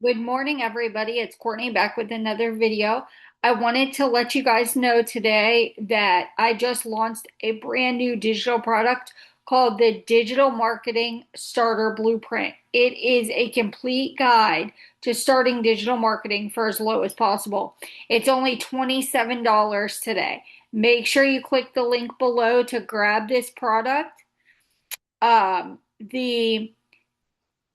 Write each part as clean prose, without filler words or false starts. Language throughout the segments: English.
Good morning, everybody. It's Courtney back with another video. I wanted to let you guys know today that I just launched a brand new digital product called the Digital Marketing Starter Blueprint. It is a complete guide to starting digital marketing for as low as possible. It's only $27 today. Make sure you click the link below to grab this product. The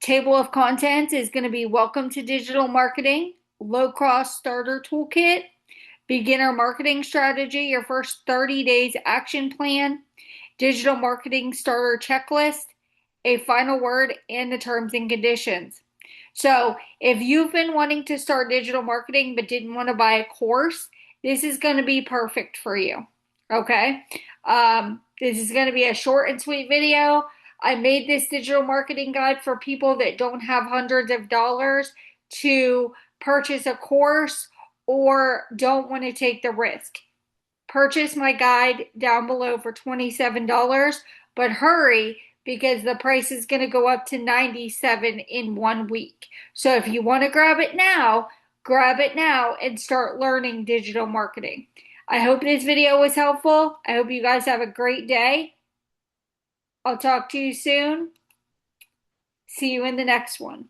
table of contents is going to be Welcome to Digital Marketing, Low Cost Starter Toolkit, Beginner Marketing Strategy, your first 30 days action plan, Digital Marketing Starter Checklist, a final word, and the terms and conditions. So, if you've been wanting to start digital marketing but didn't want to buy a course, this is going to be perfect for you. Okay? This is going to be a short and sweet video. I made this digital marketing guide for people that don't have hundreds of dollars to purchase a course or don't want to take the risk. Purchase my guide down below for $27, but hurry because the price is going to go up to $97 in 1 week. So if you want to grab it now and start learning digital marketing. I hope this video was helpful. I hope you guys have a great day. I'll talk to you soon. See you in the next one.